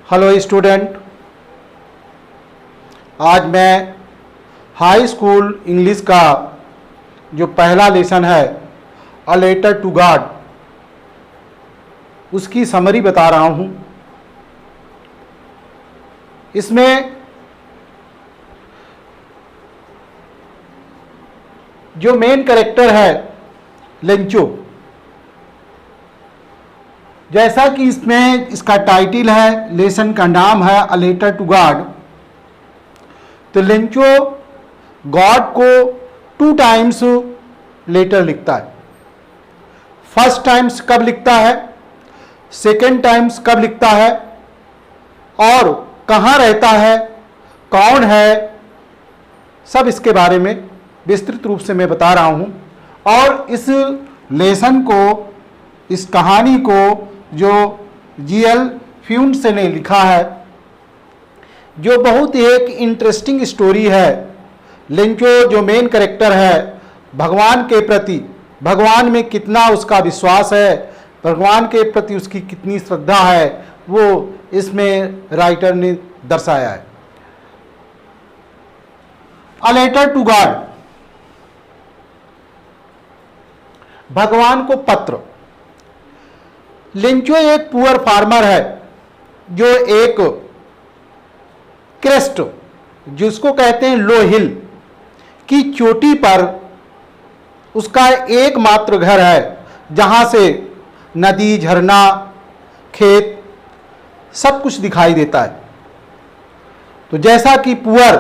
Hello student, आज मैं high school English का जो पहला लेसन है अ लेटर टू गॉड, उसकी समरी बता रहा हूँ। इसमें जो मेन कैरेक्टर है लेंचो, जैसा कि इसमें इसका टाइटल है, लेसन का नाम है अ लेटर टू गॉड, तो लेंचो गॉड को 2 टाइम्स लेटर लिखता है। फर्स्ट टाइम्स कब लिखता है, सेकेंड टाइम्स कब लिखता है और कहाँ रहता है, कौन है, सब इसके बारे में विस्तृत रूप से मैं बता रहा हूँ। और इस लेसन को, इस कहानी को जो जीएल फ्यूंस ने लिखा है, जो बहुत एक इंटरेस्टिंग स्टोरी है। लेंचो जो मेन कैरेक्टर है, भगवान के प्रति, भगवान में कितना उसका विश्वास है, भगवान के प्रति उसकी कितनी श्रद्धा है, वो इसमें राइटर ने दर्शाया है। अ लेटर टू गॉड, भगवान को पत्र। लेंचो एक पुअर फार्मर है जो एक क्रेस्ट, जिसको कहते हैं लो हिल की चोटी पर उसका एकमात्र घर है, जहां से नदी, झरना, खेत सब कुछ दिखाई देता है। तो जैसा कि पुअर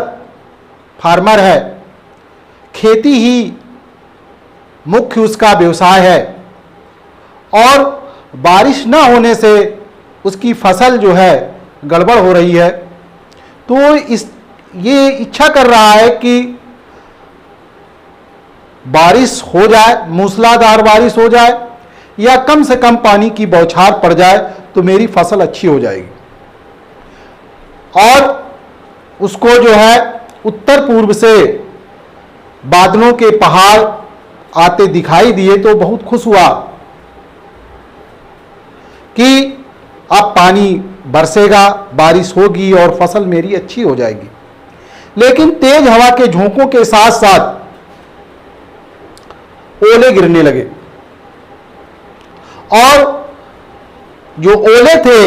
फार्मर है, खेती ही मुख्य उसका व्यवसाय है और बारिश न होने से उसकी फसल जो है गड़बड़ हो रही है। तो ये इच्छा कर रहा है कि बारिश हो जाए, मूसलाधार बारिश हो जाए या कम से कम पानी की बौछार पड़ जाए तो मेरी फसल अच्छी हो जाएगी। और उसको जो है उत्तर पूर्व से बादलों के पहाड़ आते दिखाई दिए तो बहुत खुश हुआ कि अब पानी बरसेगा, बारिश होगी और फसल मेरी अच्छी हो जाएगी। लेकिन तेज हवा के झोंकों के साथ साथ ओले गिरने लगे और जो ओले थे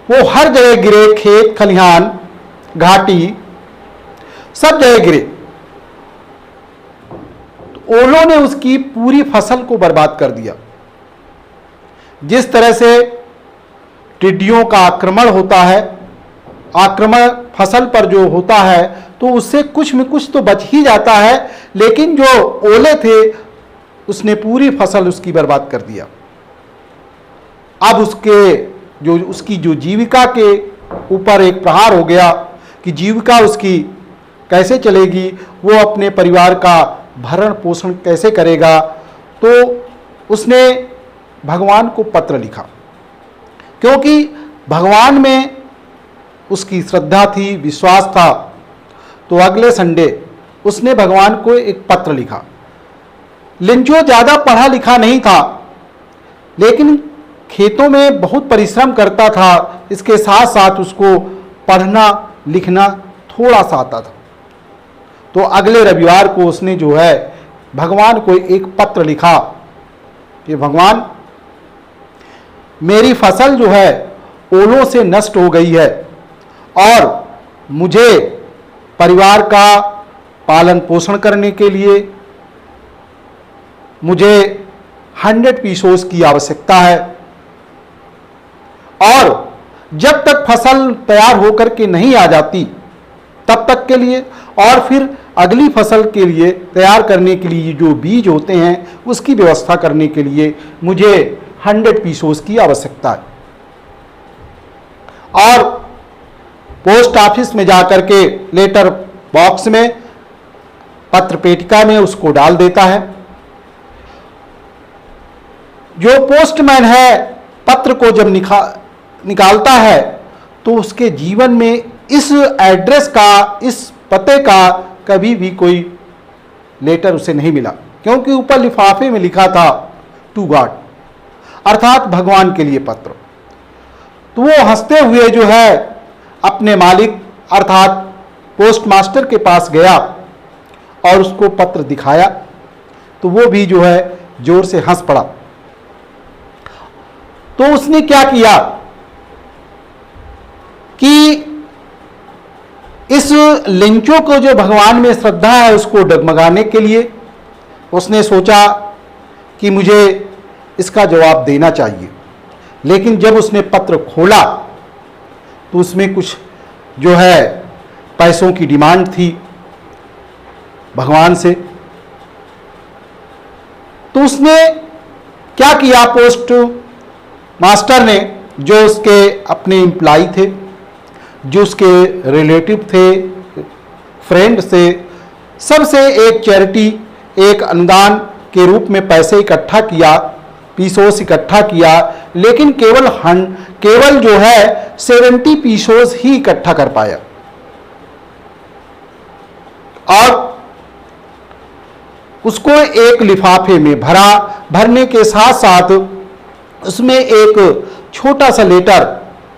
वो हर जगह गिरे, खेत खलिहान, घाटी, सब जगह गिरे। तो ओलों ने उसकी पूरी फसल को बर्बाद कर दिया। जिस तरह से टिड्डियों का आक्रमण होता है, आक्रमण फसल पर जो होता है तो उससे कुछ में कुछ तो बच ही जाता है, लेकिन जो ओले थे उसने पूरी फसल उसकी बर्बाद कर दिया। अब उसकी जो जीविका के ऊपर एक प्रहार हो गया कि जीविका उसकी कैसे चलेगी, वो अपने परिवार का भरण पोषण कैसे करेगा। तो उसने भगवान को पत्र लिखा, क्योंकि भगवान में उसकी श्रद्धा थी, विश्वास था। तो अगले संडे उसने भगवान को एक पत्र लिखा। लेंचो ज़्यादा पढ़ा लिखा नहीं था, लेकिन खेतों में बहुत परिश्रम करता था, इसके साथ साथ उसको पढ़ना लिखना थोड़ा सा आता था। तो अगले रविवार को उसने जो है भगवान को एक पत्र लिखा कि भगवान, मेरी फसल जो है ओलों से नष्ट हो गई है और मुझे परिवार का पालन पोषण करने के लिए मुझे 100 पीसोस की आवश्यकता है और जब तक फसल तैयार होकर के नहीं आ जाती तब तक के लिए, और फिर अगली फसल के लिए तैयार करने के लिए जो बीज होते हैं उसकी व्यवस्था करने के लिए मुझे 100 पीसोस की आवश्यकता है। और पोस्ट ऑफिस में जाकर के लेटर बॉक्स में, पत्र पेटिका में उसको डाल देता है। जो पोस्टमैन है पत्र को जब निकालता है तो उसके जीवन में इस एड्रेस का, इस पते का कभी भी कोई लेटर उसे नहीं मिला, क्योंकि ऊपर लिफाफे में लिखा था टू गॉड, अर्थात भगवान के लिए पत्र। तो वो हंसते हुए जो है अपने मालिक अर्थात पोस्ट मास्टर के पास गया और उसको पत्र दिखाया, तो वो भी जो है जोर से हंस पड़ा। तो उसने क्या किया कि इस लेंचो को जो भगवान में श्रद्धा है उसको डगमगाने के लिए उसने सोचा कि मुझे इसका जवाब देना चाहिए। लेकिन जब उसने पत्र खोला तो उसमें कुछ जो है पैसों की डिमांड थी भगवान से। तो उसने क्या किया, पोस्ट मास्टर ने, जो उसके अपने एम्प्लॉय थे, जो उसके रिलेटिव थे, फ्रेंड से, सबसे एक चैरिटी, एक अनुदान के रूप में पैसे इकट्ठा किया, पीसोस इकट्ठा किया, लेकिन केवल जो है 70 पीसोस ही इकट्ठा कर पाया। और उसको एक लिफाफे में भरने के साथ साथ उसमें एक छोटा सा लेटर,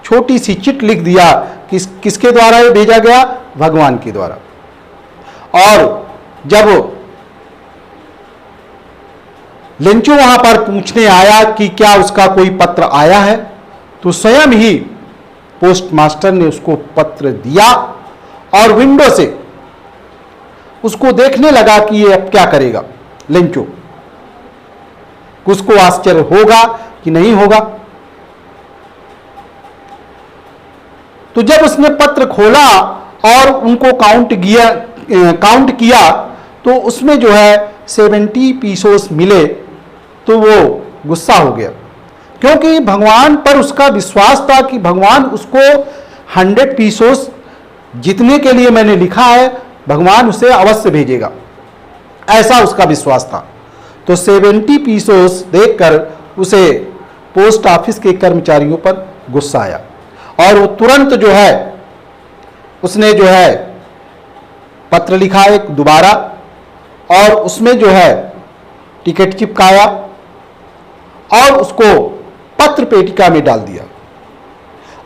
छोटी सी चिट लिख दिया। किसके द्वारा ये भेजा गया? भगवान के द्वारा। और जब लेंचो वहां पर पूछने आया कि क्या उसका कोई पत्र आया है, तो स्वयं ही पोस्ट मास्टर ने उसको पत्र दिया और विंडो से उसको देखने लगा कि ये अब क्या करेगा लेंचो, उसको आश्चर्य होगा कि नहीं होगा। तो जब उसने पत्र खोला और उनको काउंट किया तो उसमें जो है 70 पीसोस मिले, तो वो गुस्सा हो गया, क्योंकि भगवान पर उसका विश्वास था कि भगवान उसको 100 पीसोस जितने के लिए मैंने लिखा है भगवान उसे अवश्य भेजेगा, ऐसा उसका विश्वास था। तो 70 पीसोस देखकर उसे पोस्ट ऑफिस के कर्मचारियों पर गुस्सा आया और वो तुरंत जो है उसने जो है पत्र लिखा एक दोबारा और उसमें जो है टिकट चिपकाया और उसको पत्र पेटिका में डाल दिया।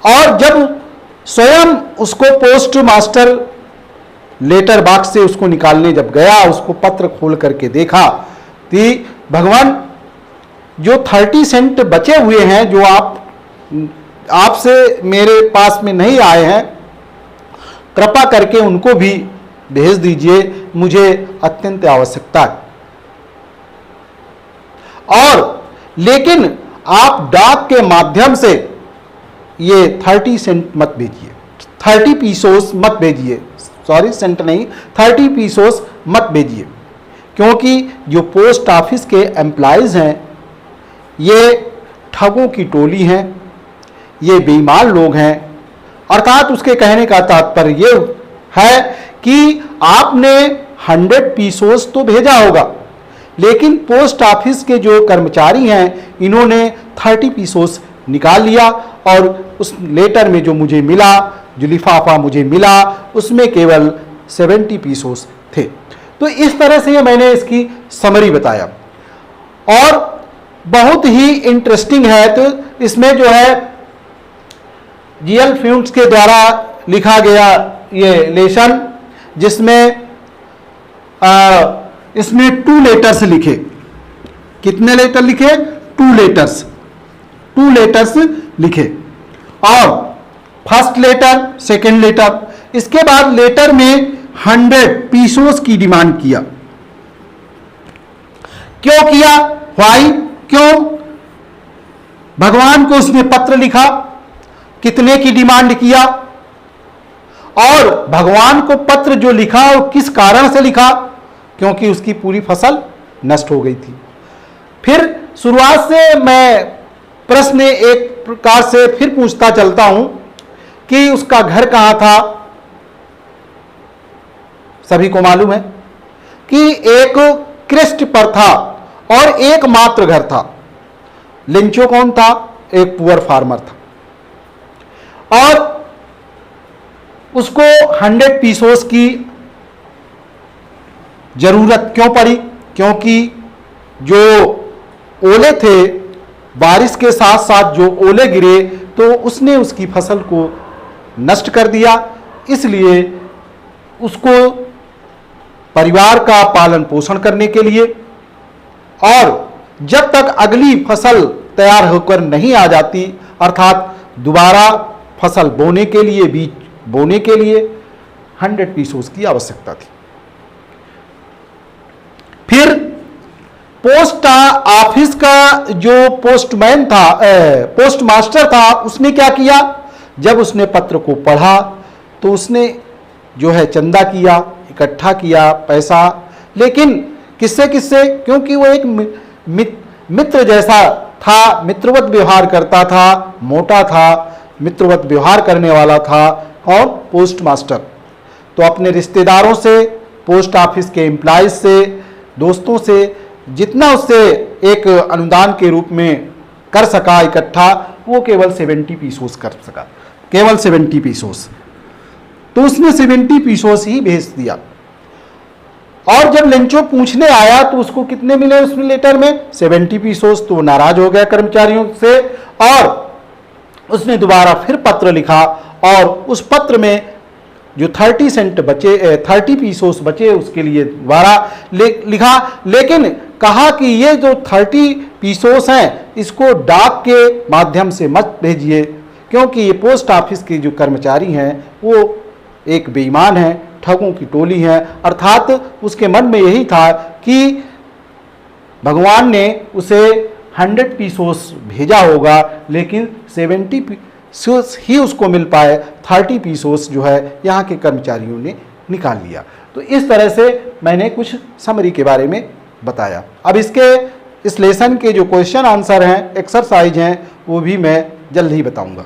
और जब स्वयं उसको पोस्ट मास्टर लेटर बॉक्स से उसको निकालने जब गया, उसको पत्र खोल करके देखा कि भगवान जो 30 सेंट बचे हुए हैं जो आपसे मेरे पास में नहीं आए हैं, कृपा करके उनको भी भेज दीजिए, मुझे अत्यंत आवश्यकता है। और लेकिन आप डाक के माध्यम से ये 30 सेंट मत भेजिए, 30 पीसोस मत भेजिए, सॉरी सेंट नहीं, 30 पीसोस मत भेजिए, क्योंकि जो पोस्ट ऑफिस के एम्प्लॉयज हैं ये ठगों की टोली हैं, ये बेईमान लोग हैं। अर्थात उसके कहने का तात्पर्य ये है कि आपने 100 पीसोस तो भेजा होगा, लेकिन पोस्ट ऑफिस के जो कर्मचारी हैं इन्होंने 30 पीसोस निकाल लिया और उस लेटर में जो मुझे मिला, जो लिफाफा मुझे मिला, उसमें केवल 70 पीसोस थे। तो इस तरह से मैंने इसकी समरी बताया और बहुत ही इंटरेस्टिंग है। तो इसमें जो है जीएल फ्यूंट्स के द्वारा लिखा गया ये लेसन, जिसमें इसमें 2 लेटर्स लिखे। कितने लेटर लिखे? 2 लेटर्स लिखे और फर्स्ट लेटर, सेकेंड लेटर, इसके बाद लेटर में 100 पीसोस की डिमांड किया। क्यों किया? व्हाई? क्यों? भगवान को उसने पत्र लिखा, कितने की डिमांड किया और भगवान को पत्र जो लिखा वो किस कारण से लिखा? क्योंकि उसकी पूरी फसल नष्ट हो गई थी। फिर शुरुआत से मैं प्रश्न एक प्रकार से फिर पूछता चलता हूं कि उसका घर कहां था। सभी को मालूम है कि एक क्रेस्ट पर था और एकमात्र घर था। लेंचो कौन था? एक पुअर फार्मर था और उसको 100 पीसोस की जरूरत क्यों पड़ी? क्योंकि जो ओले थे, बारिश के साथ साथ जो ओले गिरे तो उसने उसकी फसल को नष्ट कर दिया। इसलिए उसको परिवार का पालन पोषण करने के लिए और जब तक अगली फसल तैयार होकर नहीं आ जाती, अर्थात दोबारा फसल बोने के लिए, बीज बोने के लिए 100 पीसोस की आवश्यकता थी। फिर पोस्ट ऑफिस का जो पोस्टमैन था, पोस्ट मास्टर था, उसने क्या किया, जब उसने पत्र को पढ़ा तो उसने जो है चंदा किया, इकट्ठा किया पैसा, लेकिन किससे किससे, क्योंकि वो एक मित्र जैसा था, मित्रवत व्यवहार करता था, मोटा था, मित्रवत व्यवहार करने वाला था, और पोस्ट मास्टर तो अपने रिश्तेदारों से, पोस्ट ऑफिस के एम्प्लॉइज से, दोस्तों से जितना उससे एक अनुदान के रूप में कर सका इकट्ठा, वो केवल 70 पीसोस कर सका, केवल 70 पीसोस। तो उसने 70 पीसोस ही भेज दिया। और जब लेंचो पूछने आया तो उसको कितने मिले उसमें लेटर में, 70 पीसोस। तो नाराज हो गया कर्मचारियों से और उसने दोबारा फिर पत्र लिखा और उस पत्र में जो 30 सेंट बचे, 30 पीसोस बचे, उसके लिए दोबारा लिखा, लेकिन कहा कि ये जो 30 पीसोस हैं इसको डाक के माध्यम से मत भेजिए, क्योंकि ये पोस्ट ऑफिस के जो कर्मचारी हैं वो एक बेईमान है, ठगों की टोली है। अर्थात उसके मन में यही था कि भगवान ने उसे 100 पीसोस भेजा होगा, लेकिन 70 पीसोस ही उसको मिल पाए, 30 पीसोस जो है यहाँ के कर्मचारियों ने निकाल लिया। तो इस तरह से मैंने कुछ समरी के बारे में बताया। अब इस लेसन के जो क्वेश्चन आंसर हैं, एक्सरसाइज हैं, वो भी मैं जल्द ही बताऊंगा।